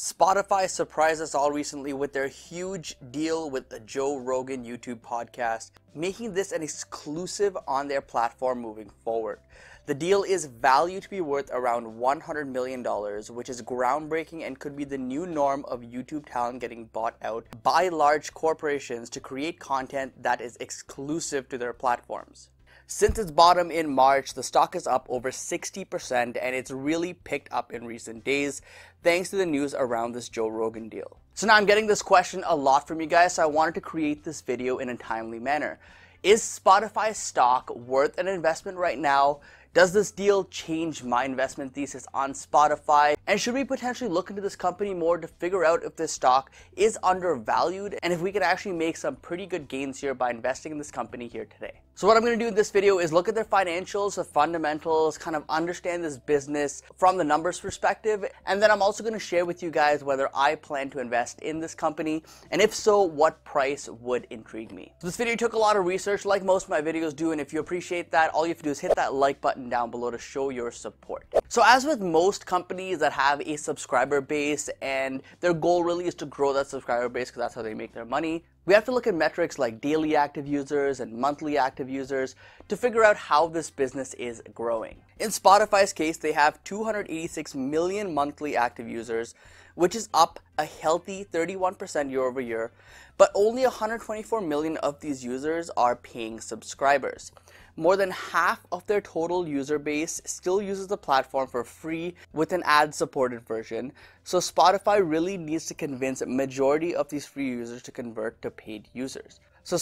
Spotify surprised us all recently with their huge deal with the Joe Rogan YouTube podcast, making this an exclusive on their platform moving forward. The deal is valued to be worth around $100 million, which is groundbreaking and could be the new norm of YouTube talent getting bought out by large corporations to create content that is exclusive to their platforms. Since its bottom in March, the stock is up over 60% and it's really picked up in recent days thanks to the news around this Joe Rogan deal. So now I'm getting this question a lot from you guys, so I wanted to create this video in a timely manner. Is Spotify stock worth an investment right now? Does this deal change my investment thesis on Spotify? And should we potentially look into this company more to figure out if this stock is undervalued and if we can actually make some pretty good gains here by investing in this company here today? So what I'm going to do in this video is look at their financials, the fundamentals, kind of understand this business from the numbers perspective, and then I'm also going to share with you guys whether I plan to invest in this company, and if so, what price would intrigue me. So this video took a lot of research like most of my videos do, and if you appreciate that, all you have to do is hit that like button down below to show your support. So as with most companies that have a subscriber base and their goal really is to grow that subscriber base because that's how they make their money, we have to look at metrics like daily active users and monthly active users to figure out how this business is growing. In Spotify's case, they have 286 million monthly active users, which is up a healthy 31% year over year, but only 124 million of these users are paying subscribers. More than half of their total user base still uses the platform for free with an ad-supported version, so Spotify really needs to convince a majority of these free users to convert to paid users. Over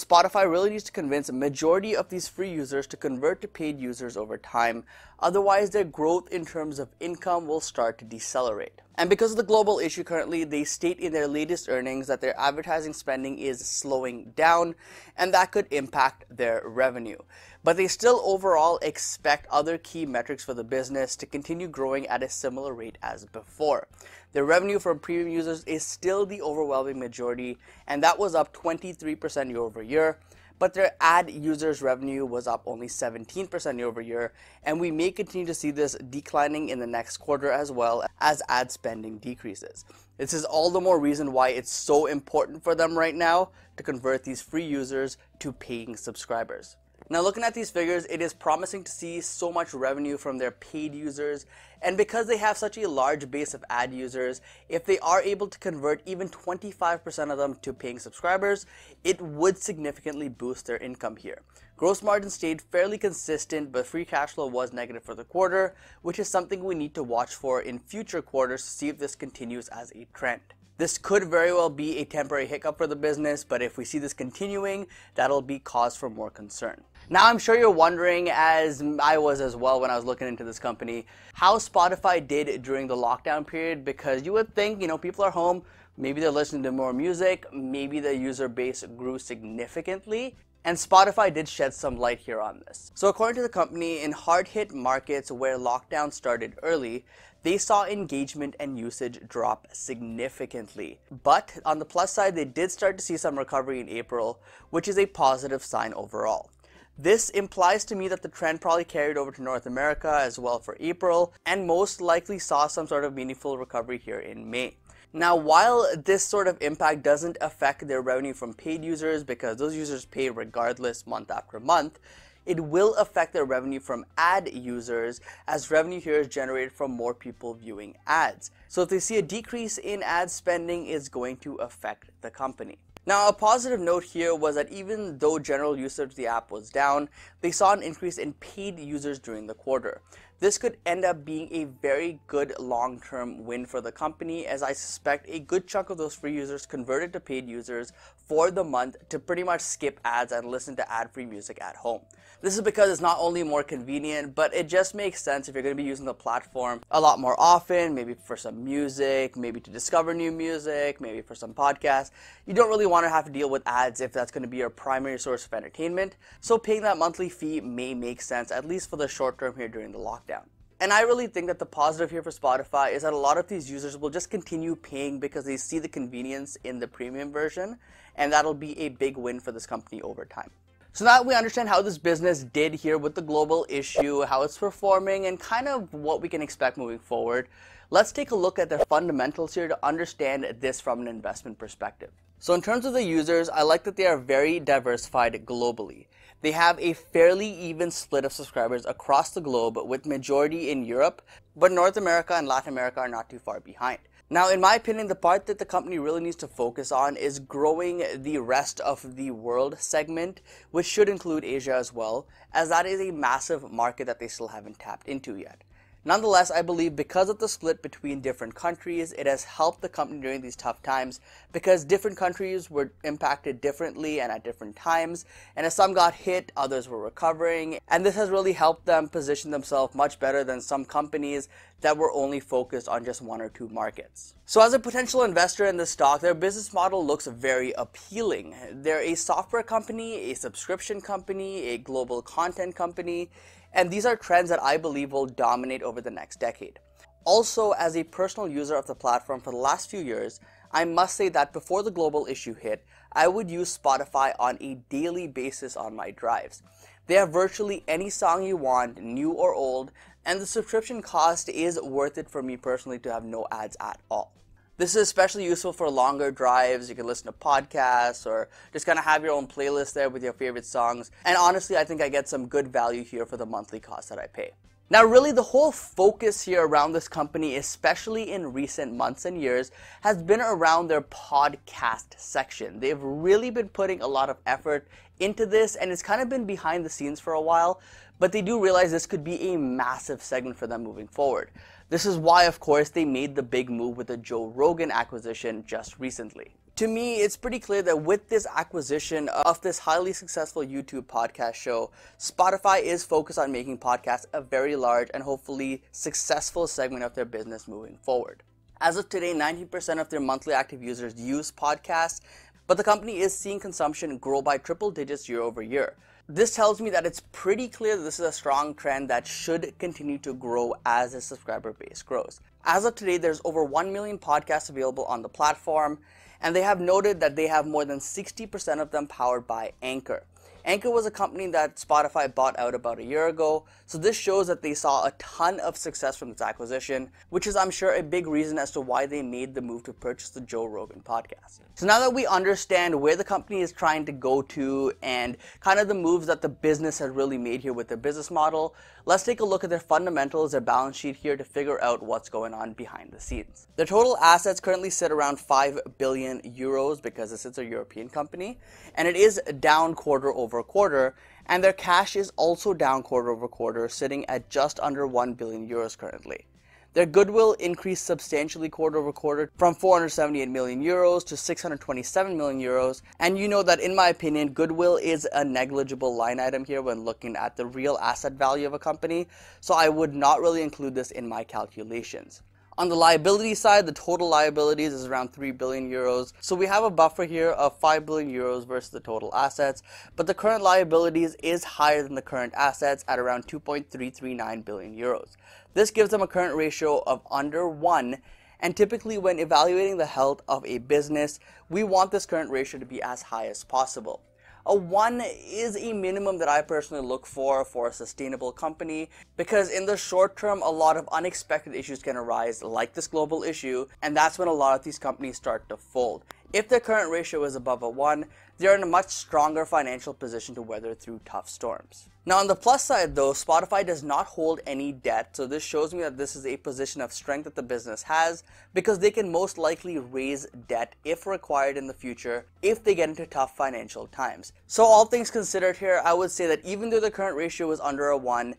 time, otherwise their growth in terms of income will start to decelerate. And because of the global issue currently, they state in their latest earnings that their advertising spending is slowing down and that could impact their revenue. But they still overall expect other key metrics for the business to continue growing at a similar rate as before. Their revenue from premium users is still the overwhelming majority, and that was up 23% year over year. But their ad users revenue was up only 17% year over year, and we may continue to see this declining in the next quarter as well as ad spending decreases. This is all the more reason why it's so important for them right now to convert these free users to paying subscribers. Now looking at these figures, it is promising to see so much revenue from their paid users, and because they have such a large base of ad users, if they are able to convert even 25% of them to paying subscribers, it would significantly boost their income here. Gross margin stayed fairly consistent, but free cash flow was negative for the quarter, which is something we need to watch for in future quarters to see if this continues as a trend. This could very well be a temporary hiccup for the business, but if we see this continuing, that'll be cause for more concern. Now I'm sure you're wondering, as I was as well when I was looking into this company, how Spotify did during the lockdown period, because you would think, people are home, maybe they're listening to more music, maybe the user base grew significantly, and Spotify did shed some light here on this. So according to the company, in hard-hit markets where lockdown started early, they saw engagement and usage drop significantly. But on the plus side, they did start to see some recovery in April, which is a positive sign overall. This implies to me that the trend probably carried over to North America as well for April, and most likely saw some sort of meaningful recovery here in May. Now, while this sort of impact doesn't affect their revenue from paid users because those users pay regardless month after month, it will affect their revenue from ad users, as revenue here is generated from more people viewing ads. So if they see a decrease in ad spending, it's going to affect the company. Now, a positive note here was that even though general usage of the app was down, they saw an increase in paid users during the quarter. This could end up being a very good long-term win for the company, as I suspect a good chunk of those free users converted to paid users for the month to pretty much skip ads and listen to ad-free music at home. This is because it's not only more convenient, but it just makes sense if you're going to be using the platform a lot more often, maybe for some music, maybe to discover new music, maybe for some podcasts. You don't really want to have to deal with ads if that's going to be your primary source of entertainment, so paying that monthly fee may make sense, at least for the short term here during the lockdown. And I really think that the positive here for Spotify is that a lot of these users will just continue paying because they see the convenience in the premium version, and that'll be a big win for this company over time. So now that we understand how this business did here with the global issue, how it's performing, and kind of what we can expect moving forward, Let's take a look at their fundamentals here to understand this from an investment perspective. So in terms of the users, I like that they are very diversified globally. They have a fairly even split of subscribers across the globe, with majority in Europe, but North America and Latin America are not too far behind. Now, in my opinion, the part that the company really needs to focus on is growing the rest of the world segment, which should include Asia as well, as that is a massive market that they still haven't tapped into yet. Nonetheless, I believe because of the split between different countries, it has helped the company during these tough times because different countries were impacted differently and at different times. And as some got hit, others were recovering. And this has really helped them position themselves much better than some companies that were only focused on just one or two markets. So as a potential investor in this stock, their business model looks very appealing. They're a software company, a subscription company, a global content company, and these are trends that I believe will dominate over the next decade. Also, as a personal user of the platform for the last few years, I must say that before the global issue hit, I would use Spotify on a daily basis on my drives. They have virtually any song you want, new or old, and the subscription cost is worth it for me personally to have no ads at all. This is especially useful for longer drives. You can listen to podcasts or just kind of have your own playlist there with your favorite songs. And honestly, I think I get some good value here for the monthly cost that I pay. Now, really, the whole focus here around this company, especially in recent months and years, has been around their podcast section. They've really been putting a lot of effort into this, and it's kind of been behind the scenes for a while, but they do realize this could be a massive segment for them moving forward. This is why, of course, they made the big move with the Joe Rogan acquisition just recently. To me, it's pretty clear that with this acquisition of this highly successful YouTube podcast show, Spotify is focused on making podcasts a very large and hopefully successful segment of their business moving forward. As of today, 90% of their monthly active users use podcasts, but the company is seeing consumption grow by triple digits year over year. This tells me that it's pretty clear that this is a strong trend that should continue to grow as the subscriber base grows. As of today, there's over 1 million podcasts available on the platform, and they have noted that they have more than 60% of them powered by Anchor. Anchor was a company that Spotify bought out about a year ago, so this shows that they saw a ton of success from this acquisition, which is, I'm sure, a big reason as to why they made the move to purchase the Joe Rogan podcast. So now that we understand where the company is trying to go to and kind of the moves that the business has really made here with their business model, let's take a look at their fundamentals, their balance sheet here to figure out what's going on behind the scenes. Their total assets currently sit around 5 billion euros because this is a European company, and it is down quarter over quarter, and their cash is also down quarter over quarter, sitting at just under 1 billion euros currently. Their goodwill increased substantially quarter over quarter from 478 million euros to 627 million euros. And you know that, in my opinion, goodwill is a negligible line item here when looking at the real asset value of a company. So I would not really include this in my calculations. On the liability side, the total liabilities is around 3 billion euros. So we have a buffer here of 5 billion euros versus the total assets, but the current liabilities is higher than the current assets at around 2.339 billion euros. This gives them a current ratio of under 1, and typically when evaluating the health of a business, we want this current ratio to be as high as possible. A 1 is a minimum that I personally look for a sustainable company, because in the short term, a lot of unexpected issues can arise, like this global issue, and that's when a lot of these companies start to fold. If their current ratio is above a 1, they're in a much stronger financial position to weather through tough storms. Now, on the plus side though, Spotify does not hold any debt, so this shows me that this is a position of strength that the business has, because they can most likely raise debt if required in the future if they get into tough financial times. So all things considered here, I would say that even though the current ratio is under a 1,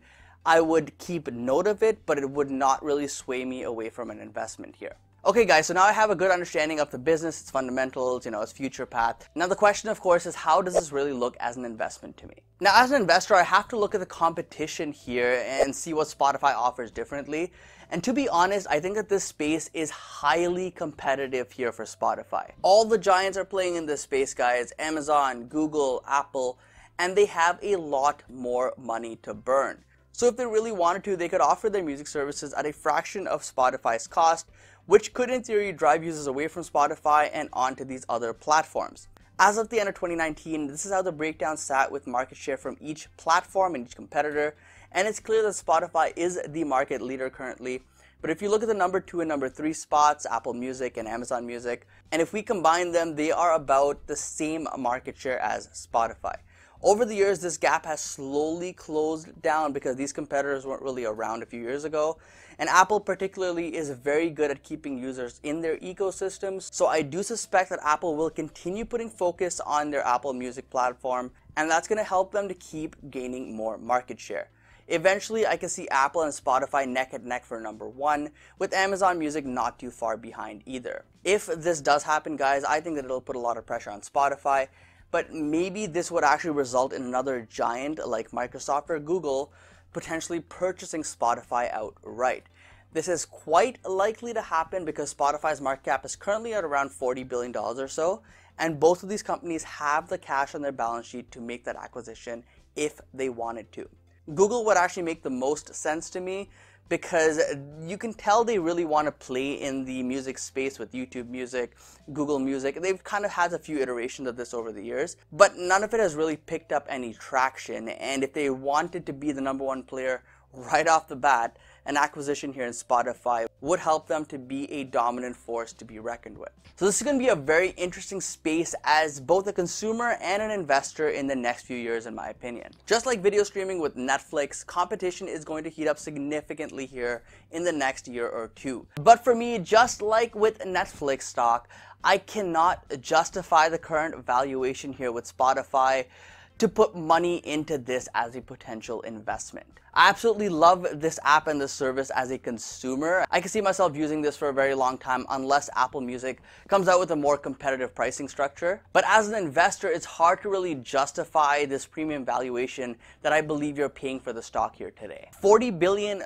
I would keep note of it, but it would not really sway me away from an investment here. Okay guys, so now I have a good understanding of the business, its fundamentals, its future path. Now the question, of course, is how does this really look as an investment to me? Now as an investor, I have to look at the competition here and see what Spotify offers differently. And to be honest, I think that this space is highly competitive here for Spotify. All the giants are playing in this space, guys. Amazon, Google, Apple, and they have a lot more money to burn. So if they really wanted to, they could offer their music services at a fraction of Spotify's cost, which could in theory drive users away from Spotify and onto these other platforms. As of the end of 2019, this is how the breakdown sat with market share from each platform and each competitor, and it's clear that Spotify is the market leader currently, But if you look at the number 2 and number 3 spots, Apple Music and Amazon Music, and if we combine them, they are about the same market share as Spotify. Over the years, this gap has slowly closed down because these competitors weren't really around a few years ago. And Apple particularly is very good at keeping users in their ecosystems. So I do suspect that Apple will continue putting focus on their Apple Music platform, and that's going to help them to keep gaining more market share. Eventually, I can see Apple and Spotify neck and neck for number 1, with Amazon Music not too far behind either. If this does happen, guys, I think that it'll put a lot of pressure on Spotify. But maybe this would actually result in another giant like Microsoft or Google potentially purchasing Spotify outright. This is quite likely to happen because Spotify's market cap is currently at around $40 billion or so, and both of these companies have the cash on their balance sheet to make that acquisition if they wanted to. Google would actually make the most sense to me because you can tell they really want to play in the music space with YouTube Music, Google Music. They've kind of had a few iterations of this over the years, but none of it has really picked up any traction. And if they wanted to be the number 1 player right off the bat, an acquisition here in Spotify would help them to be a dominant force to be reckoned with. So this is going to be a very interesting space as both a consumer and an investor in the next few years, in my opinion. Just like video streaming with Netflix, competition is going to heat up significantly here in the next year or 2. But for me, just like with Netflix stock, I cannot justify the current valuation here with Spotify to put money into this as a potential investment. I absolutely love this app and this service as a consumer. I can see myself using this for a very long time unless Apple Music comes out with a more competitive pricing structure. But as an investor, it's hard to really justify this premium valuation that I believe you're paying for the stock here today. $40 billion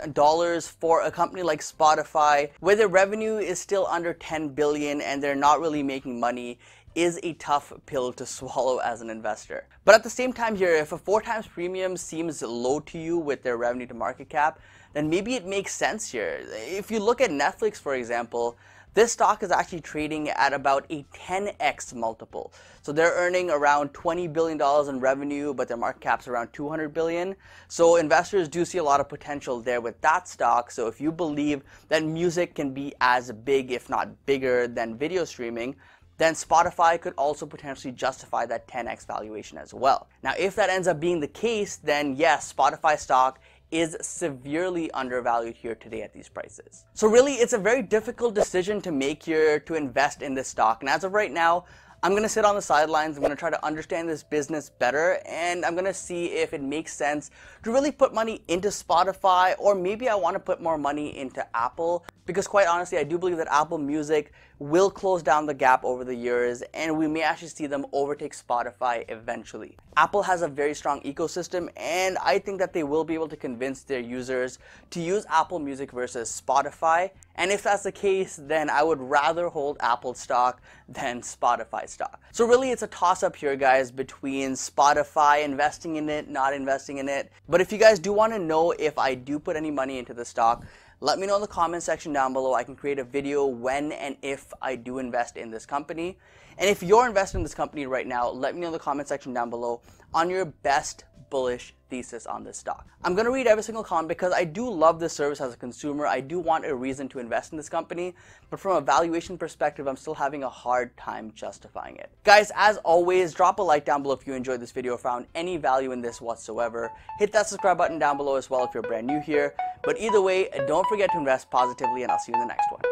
for a company like Spotify, where their revenue is still under $10 billion and they're not really making money, is a tough pill to swallow as an investor. But at the same time here, if a 4 times premium seems low to you with their revenue to market cap, then maybe it makes sense here. If you look at Netflix, for example, this stock is actually trading at about a 10x multiple. So they're earning around $20 billion in revenue, but their market cap's around $200 billion. So investors do see a lot of potential there with that stock. So if you believe that music can be as big, if not bigger, than video streaming, then Spotify could also potentially justify that 10x valuation as well. Now, if that ends up being the case, then yes, Spotify stock is severely undervalued here today at these prices. So really, it's a very difficult decision to make here to invest in this stock. And as of right now, I'm going to sit on the sidelines. I'm going to try to understand this business better, and I'm going to see if it makes sense to really put money into Spotify, or maybe I want to put more money into Apple, because quite honestly, I do believe that Apple Music will close down the gap over the years, and we may actually see them overtake Spotify eventually. Apple has a very strong ecosystem, and I think that they will be able to convince their users to use Apple Music versus Spotify. And if that's the case, then I would rather hold Apple stock than Spotify stock. So really, it's a toss-up here, guys, between Spotify, investing in it, not investing in it. But if you guys do want to know if I do put any money into the stock, let me know in the comment section down below. I can create a video when and if I do invest in this company. And if you're investing in this company right now, let me know in the comment section down below on your best bullish thesis on this stock. I'm going to read every single comment because I do love this service as a consumer. I do want a reason to invest in this company, but from a valuation perspective, I'm still having a hard time justifying it. Guys, as always, drop a like down below if you enjoyed this video or found any value in this whatsoever. Hit that subscribe button down below as well if you're brand new here. But either way, don't forget to invest positively, and I'll see you in the next one.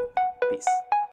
Peace.